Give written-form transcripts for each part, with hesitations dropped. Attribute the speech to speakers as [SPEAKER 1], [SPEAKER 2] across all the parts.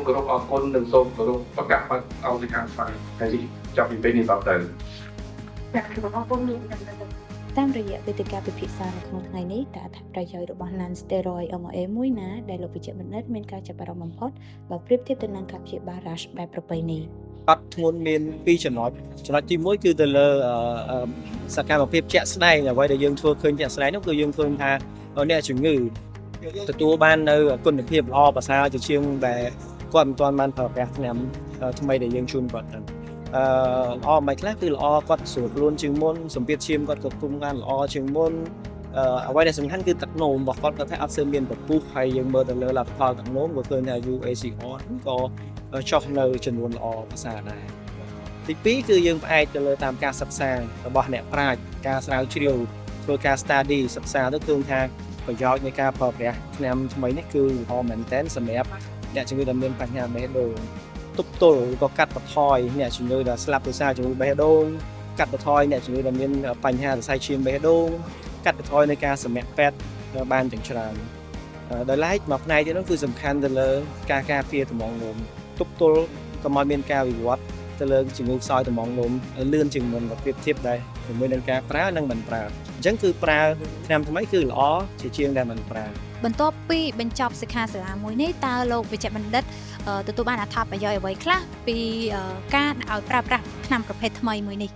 [SPEAKER 1] គោរពអរគុណនិងសូមគោរពប្រកាសបាត់ឲ្យសិក្ខាសាលាហើយចាប់ពីពេលនេះតទៅ
[SPEAKER 2] តាមរយៈវេទិកាពិភាក្សានៅក្នុងថ្ងៃនេះតើអត្ថប្រយោជន៍របស់ non-steroid MOA មួយណាដែលលោកវិជ្ជបណ្ឌិតមានការចាប់អារម្មណ៍បំផុតបើប្រៀបធៀបទៅនឹងការព្យាបាល rash បែបប្រពៃណី
[SPEAKER 3] អត់ធ្ងន់មាន2ចំណុចទី1គឺទៅលើសកម្មភាពជាក់ស្ដែងអ្វីដែលយើងធ្វើឃើញជាក់ស្ដែងនោះគឺយើងឃើញថាអ្នកជំងឺទទួលបាននៅគុណភាពល្អប្រសើរជាងដែលគាត់មិនទាន់បានប្រើប្រាស់ថ្នាំថ្មីដែលយើងជូនគាត់ទៅល្អមិនខ្លះគឺល្អគាត់ស្រួលខ្លួនជាងមុនសម្ពាធឈាមគាត់ក៏គុំបានល្អជាងមុនអ្វីដែលសំខាន់គឺទឹកនោមរបស់គាត់គាត់ថាអត់សូវមានពពុះហើយយើងមើលទៅលើលទ្ធផលទឹកនោមក៏ឃើញថា UACR ក៏ចុះនៅចំនួនល្អប្រសើរដែរទី2គឺយើងផ្អែកទៅលើតាមការសិក្សារបស់អ្នកប្រាជ្ញការស្រាវជ្រាវធ្វើការ study សិក្សាទៅឃើញថាប្រយោជន៍នៃការប្រើប្រាស់ថ្នាំថ្មីនេះគឺល្អមែនទែនសម្រាប់អ្នកជំងឺដែលមានបញ្ហាបេះដូងទប់ទល់ក៏កាត់បន្ថយអ្នកជំងឺដែលស្លាប់ដោយសារជំងឺបេះដូងកាត់បន្ថយអ្នកជំងឺដែលមានបញ្ហាសរសៃឈាមបេះដូងកាត់បន្ថយនៃការសម្រាកពេទ្យបានទាំងច្រើនដោយឡែកមួយផ្នែកទៀតនោះគឺសំខាន់ទៅលើការការពារតម្រងនោមទប់ទល់កុំឲ្យមានការវិវត្តទៅលើជំងឺខ្សោយតម្រងនោមលឿនជាងមុនបើប្រៀបធៀបដែរជាមួយនឹងការប្រើនិងមិនប្រើអញ្ចឹងគឺប្រើថ្នាំថ្មីគឺល្អជាងដែលមិនប្រើ
[SPEAKER 2] បន្ទាប់ពីបញ្ចប់សិក្ខាសាលាមួយនេះតើលោកវិជ្ជបណ្ឌិតទទួលបានអត្ថប្រយោជន៍អ្វីខ្លះពីការឲ្យប្រើប្រាស់ថ្នាំប្រភេទថ្មីមួយនេះ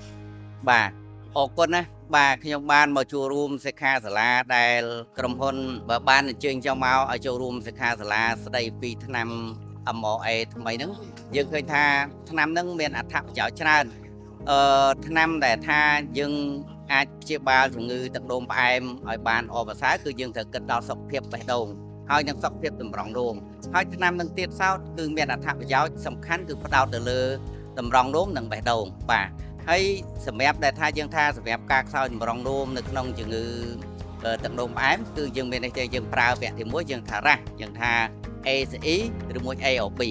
[SPEAKER 4] បាទអរគុណណាបាទខ្ញុំបានមកចូលរួមសិក្ខាសាលាដែលក្រុមហ៊ុនបើបានអញ្ជើញចូលមកឲ្យចូលរួមសិក្ខាសាលាស្ដីពីថ្នាំ MOA ថ្មីហ្នឹងយើងឃើញថាថ្នាំហ្នឹងមានអត្ថប្រយោជន៍ច្រើនថ្នាំដែលថាយើងអាចព្យាបាលជំងឺទឹកនោមផ្អែមឲ្យបានល្អប្រសើរគឺយើងត្រូវគិតដល់សុខភាពបេះដូងហើយនិងសុខភាពតម្រងនោមហើយថ្នាំនឹងទៀតសោតគឺមានអត្ថប្រយោជន៍សំខាន់គឺផ្ដោតទៅលើតម្រងនោមនិងបេះដូងបាទហើយសម្រាប់ដែលថាយើងថាសម្រាប់ការខ្សោយតម្រងនោមនៅក្នុងជំងឺទឹកនោមផ្អែមគឺយើងមាននេះទេយើងប្រើវគ្គទី1យើងថារ៉ាស់យើងថា ACE ឬមួយ AOP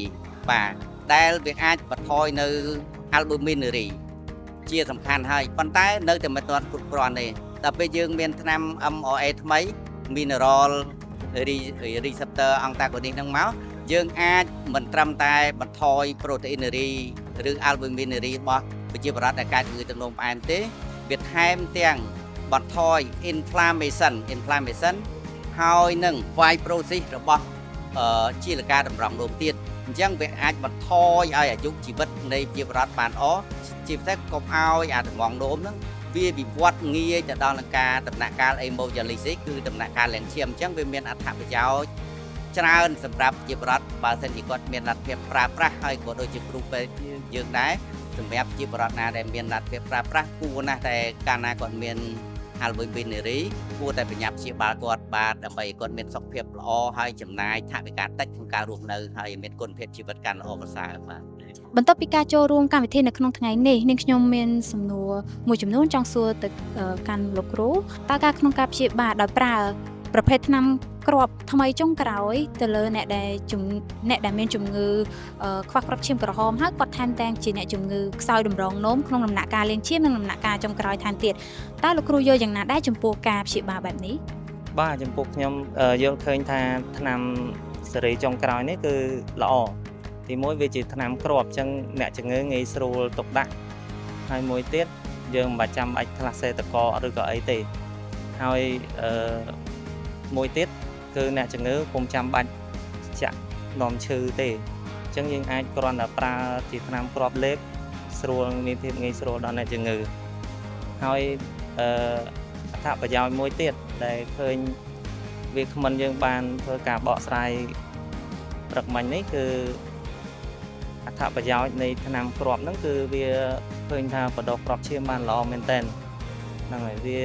[SPEAKER 4] បាទដែលវាអាចបន្ថយនៅ albuminuria ជាសំខាន់ហើយប៉ុន្តែនៅតែមិនទាន់គ្រប់គ្រាន់ទេតែពេលយើងមានថ្នាំ MOA ថ្មី mineral receptor antagonist ហ្នឹងមកយើងអាចមិនត្រឹមតែបន្ថយ proteinuria ឬ albuminuria របស់ប្រជាពលរដ្ឋដែលកើតជំងឺទឹកនោមផ្អែមទេវាថែមទាំងបន្ថយ inflammation ហើយនឹង fibrosis របស់ជាលការតម្រងនោមទៀតអញ្ចឹងវាអាចបន្ថយឲ្យអាយុជីវិតនៃប្រជាពលរដ្ឋបានល្អជាពិសេសកុំឲ្យអាតម្រងនោមហ្នឹងវាវិវត្តងាយទៅដល់នឹងការដំណាក់កាល hemolysis គឺដំណាក់កាលលាងឈាមអញ្ចឹងវាមានអត្ថប្រយោជន៍ច្រើនសម្រាប់ប្រជាពលរដ្ឋបើសិនជាគាត់មានលទ្ធភាពប្រើប្រាស់ហើយក៏ដូចជាគ្រូពេទ្យយើងដែរសម្រាប់ប្រជាពលរដ្ឋណាដែលមានលទ្ធភាពប្រើប្រាស់គួរណាស់តែកាលណាគាត់មាន albuminuria គួរតែប្រញាប់ព្យាបាលគាត់បាទដើម្បីឲ្យគាត់មានសុខភាពល្អហើយចំណាយថវិកាតិចក្នុងការរស់នៅហើយមានគុណភាពជីវិតកាន់ល្អប្រសើរបាទ
[SPEAKER 2] បន្ទាប់ពីការចូលរួមកម្មវិធីនៅក្នុងថ្ងៃនេះនាងខ្ញុំមានសំណួរមួយចំនួនចង់សួរទៅកាន់លោកគ្រូតើការក្នុងការព្យាបាលដោយប្រើប្រភេទថ្នាំគ្រាប់ថ្មីចុងក្រោយទៅលើអ្នកដែលមានជំងឺខ្វះគ្រាប់ឈាមក្រហមហើយគាត់ថែមទាំងជាអ្នកជំងឺខ្សោយតម្រងនោមក្នុងដំណាក់កាលលាងឈាមនិងដំណាក់កាលចុងក្រោយថែមទៀតតើលោកគ្រូយល់យ៉ាងណាដែរចំពោះការព្យាបាលបែបនេះ
[SPEAKER 5] បាទចំពោះខ្ញុំយល់ឃើញថាថ្នាំសេរីចុងក្រោយនេះគឺល្អទីមួយវាជាថ្នាំគ្រាប់អញ្ចឹងអ្នកជំងឺងាយស្រួលទុកដាក់ហើយមួយទៀតយើងមិនបាច់ចាំបាច់ផ្លាស់សេតកឬក៏អីទេហើយមួយទៀតគឺអ្នកជំងឺពុំចាំបាច់ចាក់នាំឈឺទេអញ្ចឹងយើងអាចគ្រាន់តែប្រើជាថ្នាំគ្រាប់លេបស្រួលមានភាពងាយស្រួលដល់អ្នកជំងឺហើយអត្ថប្រយោជន៍មួយទៀតដែលឃើញវាគ្មិនយើងបានធ្វើការបកស្រាយព្រឹកមិញនេះគឺអត្ថប្រយោជន៍នៃថ្នាំគ្រាប់ហ្នឹងគឺវាឃើញថាបដិគ្រាប់ឈាមបានល្អមែនទែនហ្នឹងហើយវា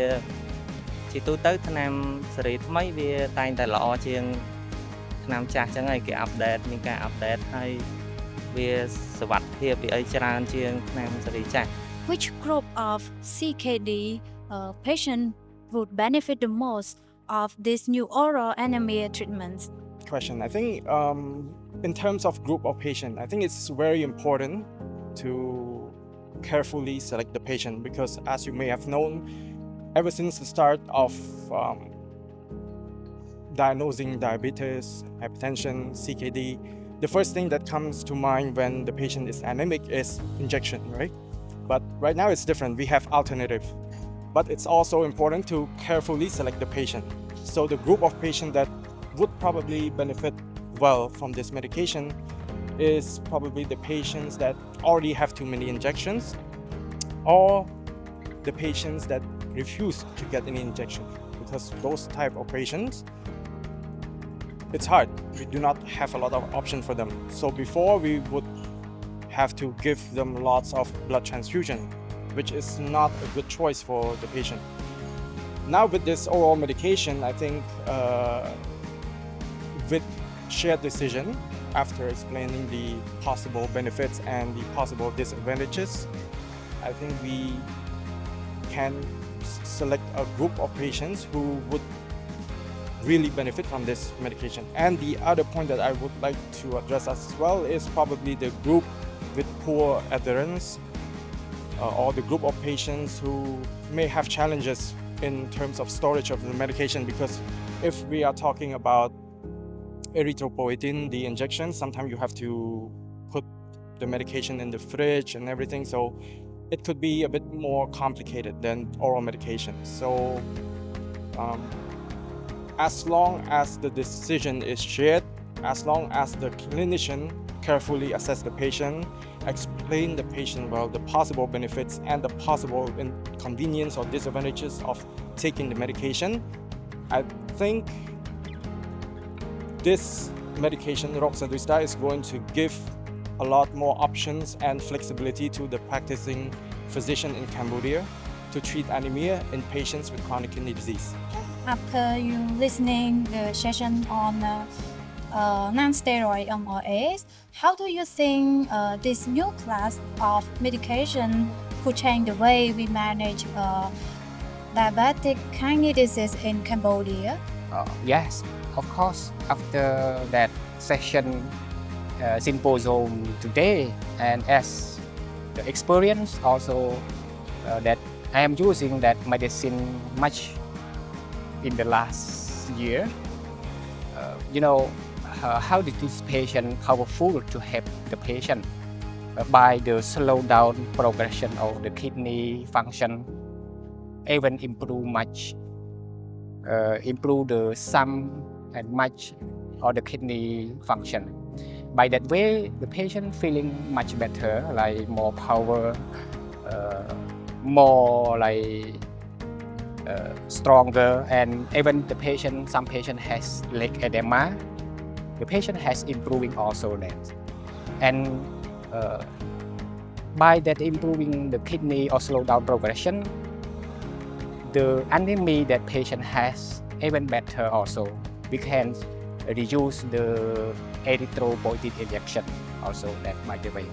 [SPEAKER 5] ជាទូទៅថ្នាំសេរីថ្មីវាតែងតែល្អជាងថ្នាំចាស់អញ្ចឹងហើយគេអាប់ដេតមានការអាប់ដេតហើយវាសុវត្ថិភាពវាអីច្រើនជាងថ្នាំសេរីចាស់
[SPEAKER 2] Which group of CKD patient would benefit the most of this new oral anemia treatments
[SPEAKER 6] question I think in terms of group of patient I think it's very important to carefully select the patient because as you may have known ever since the start of diagnosing diabetes, hypertension, CKD, the first thing that comes to mind when the patient is anemic is injection, right? But right now it's different. We have alternative. But it's also important to carefully select the patient. So the group of patients that would probably benefit well from this medication is probably the patients that already have too many injections, or the patients that refuse to get any injection, because those type of patients, it's hard. We do not have a lot of option for them. So before we would have to give them lots of blood transfusion, which is not a good choice for the patient. Now with this oral medication, I think with shared decision, after explaining the possible benefits and the possible disadvantages, I think we can select a group of patients who would really benefit from this medication. And the other point that I would like to address as well is probably the group with poor adherence, or the group of patients who may have challenges in terms of storage of the medication, because if we are talking about erythropoietin, the injection, sometimes you have to put the medication in the fridge and everything, so it could be a bit more complicated than oral medication. So as long as the decision is shared, as long as the clinician carefully assess the patient, explain the patient well the possible benefits and the possible inconvenience or disadvantages of taking the medication, I think this medication, roxadustat, is going to give a lot more options and flexibility to the practicing physician in Cambodia to treat anemia in patients with chronic kidney disease.
[SPEAKER 2] After you listening the session on non-steroid MRAs, how do you think this new class of medication could change the way we manage diabetic kidney disease in Cambodia?
[SPEAKER 7] Yes, of course. After that session symposium today, and as the experience also that I am using that medicine much in the last year, how did this patient powerful to help the patient by the slow down progression of the kidney function, even improve the some and much of the kidney function. By that way, the patient feeling much better, like more power, more like stronger, and even the patient, some patient has leg edema. The patient has improving also that, and by that improving the kidney or slow down progression, the anemia that patient has even better also. We can reduce the erythropoietin injection also that by the way.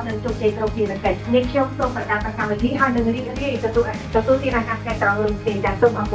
[SPEAKER 8] Nên chúc chị trong kỳ là cảnh nick trong phải đang tham gia thi hai nơi đi cáiទទួលtiên là các cái tàu thì đang tung vào